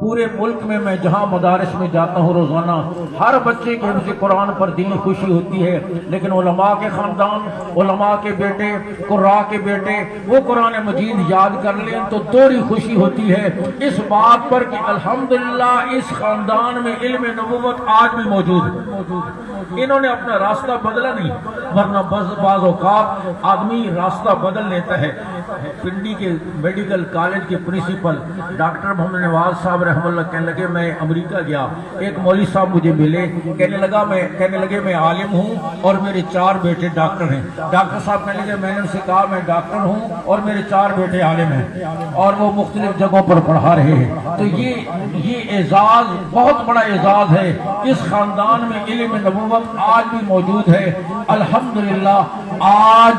پورے ملک میں جہاں مدارس میں جاتا ہوں روزانہ ہر بچے کے حفظ قرآن پر دلی خوشی ہوتی ہے، لیکن علماء کے خاندان، علماء کے بیٹے، قراء کے بیٹے وہ قرآن مجید یاد کر لیں تو دوہری خوشی ہوتی ہے اس بات پر کہ الحمدللہ اس خاندان میں علم نبوت آج بھی موجود ہے۔ انہوں نے اپنا راستہ بدلا نہیں، ورنہ بعض اوقات آدمی راستہ بدل لیتا ہے۔ پنڈی کے میڈیکل کالج کے پرنسپل ڈاکٹر محمد نواز صاحب رحمہ اللہ کہنے لگے میں امریکہ گیا، ایک مولوی صاحب مجھے ملے، کہنے لگے میں عالم ہوں اور میرے 4 بیٹے ڈاکٹر ہیں۔ ڈاکٹر صاحب کہنے لگے میں نے ان سے کہا میں ڈاکٹر ہوں اور میرے 4 بیٹے عالم ہیں اور وہ مختلف جگہوں پر پڑھا رہے ہیں۔ تو یہ اعزاز بہت بڑا اعزاز ہے، اس خاندان میں علم نبوت آج بھی موجود ہے الحمدللہ۔ آج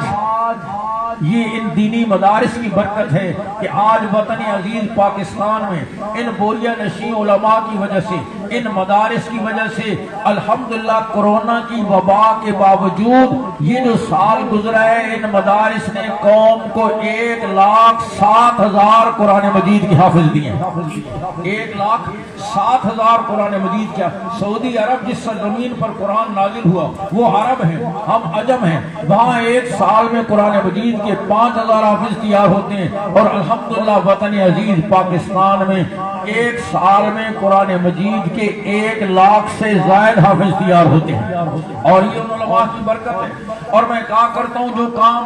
یہ ان دینی مدارس کی برکت ہے کہ آج وطن عزیز پاکستان میں ان بوریا نشین علماء کی وجہ سے، ان مدارس کی وجہ سے الحمدللہ کورونا کی وبا کے باوجود یہ جو سال گزرا ہے ان مدارس نے قوم کو 1,07,000 قرآن مجید کی حافظ دیے ہیں۔ 1,07,000 قرآن مجید کیا؟ سعودی عرب جس سرزمین پر قرآن نازل ہوا وہ عرب ہیں، ہم عجم ہیں، وہاں ایک سال میں قرآن مجید کے 5,000 حافظ تیار ہوتے ہیں، اور الحمدللہ وطن عزیز پاکستان میں ایک سال میں قرآن مجید کے 1,00,000 سے زائد حافظ تیار ہوتے ہیں، اور یہ ان علماء کی برکت ہے۔ اور میں کہا کرتا ہوں جو کام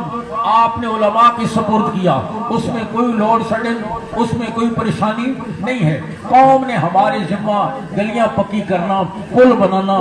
آپ نے علماء کی سپرد کیا اس میں کوئی لوڈ شیڈنگ، اس میں کوئی پریشانی نہیں ہے۔ قوم نے ہمارے ذمہ گلیاں پکی کرنا، پل بنانا،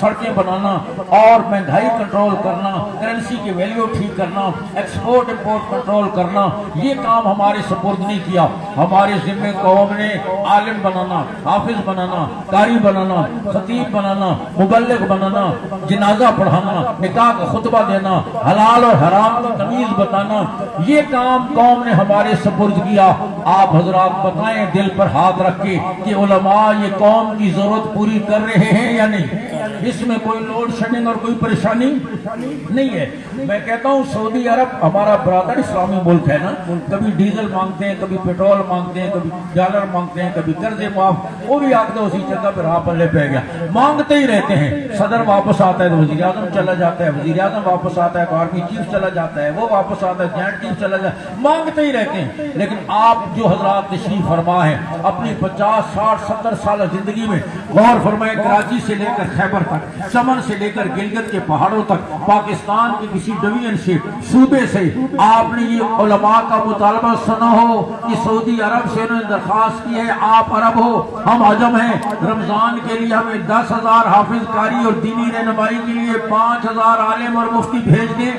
سڑکیں بنانا اور مہنگائی کنٹرول کرنا، کرنسی کی ویلیو ٹھیک کرنا، ایکسپورٹ امپورٹ کنٹرول کرنا، یہ کام ہمارے سپرد نہیں کیا۔ ہمارے ذمہ قوم نے عالم بنانا، حافظ بنانا، قاری بنانا، خطیب بنانا، مبلغ بنانا، جنازہ پڑھانا، نکاح کا خطبہ دینا، حلال اور حرام کی تمیز بتانا، یہ کام قوم نے ہمارے سپرد کیا۔ آپ حضرات بتائیں دل پر ہاتھ رکھ کے کہ علماء یہ قوم کی ضرورت پوری کر رہے ہیں یا نہیں؟ اس میں کوئی لوڈ شیڈنگ اور کوئی پریشانی نہیں ہے۔ میں کہتا ہوں سعودی عرب ہمارا برادر اسلامی ملک ہے نا، کبھی ڈیزل مانگتے ہیں، کبھی پیٹرول مانگتے ہیں، کبھی ڈالر مانگتے ہیں، کبھی قرضے معاف، وہ بھی آگے اسی جگہ پہ راہ پلے پہ گیا، مانگتے ہی رہتے ہیں۔ صدر واپس آتا ہے تو وزیر اعظم چلا جاتا ہے، وزیر اعظم واپس آتا ہے تو آرمی چیف چلا جاتا ہے، وہ واپس آتا ہے جوائنٹ چیف چلا جاتا ہے، مانگتے ہی رہتے ہیں۔ لیکن آپ جو حضرات تشریف فرما ہیں اپنی 50 60 70 سالہ زندگی میں غور فرمائیں، کراچی سے لے کر خیبر تک، چمن سے لے کر گلگت کے پہاڑوں تک، پاکستان کے کسی ڈویژن سے، صوبے سے آپ نے یہ علماء کا مطالبہ سنا ہو کہ سعودی عرب سے انہوں نے درخواست کی ہے آپ عرب ہو ہم عجم ہیں، رمضان کے لیے ہمیں 10,000 حافظ قاری اور دینی رہنمائی کے لیے 5,000 عالم اور مفتی بھیج دیں؟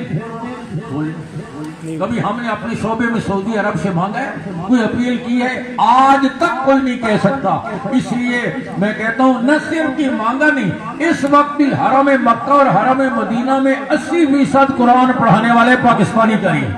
کبھی ہم نے اپنے شعبے میں سعودی عرب سے مانگا ہے؟ کوئی اپیل کی ہے؟ آج تک کوئی نہیں کہہ سکتا۔ اس لیے میں کہتا ہوں نہ صرف کی مانگا نہیں، اس وقت بھی حرم مکہ اور حرم مدینہ میں 80% قرآن پڑھانے والے پاکستانی کریے۔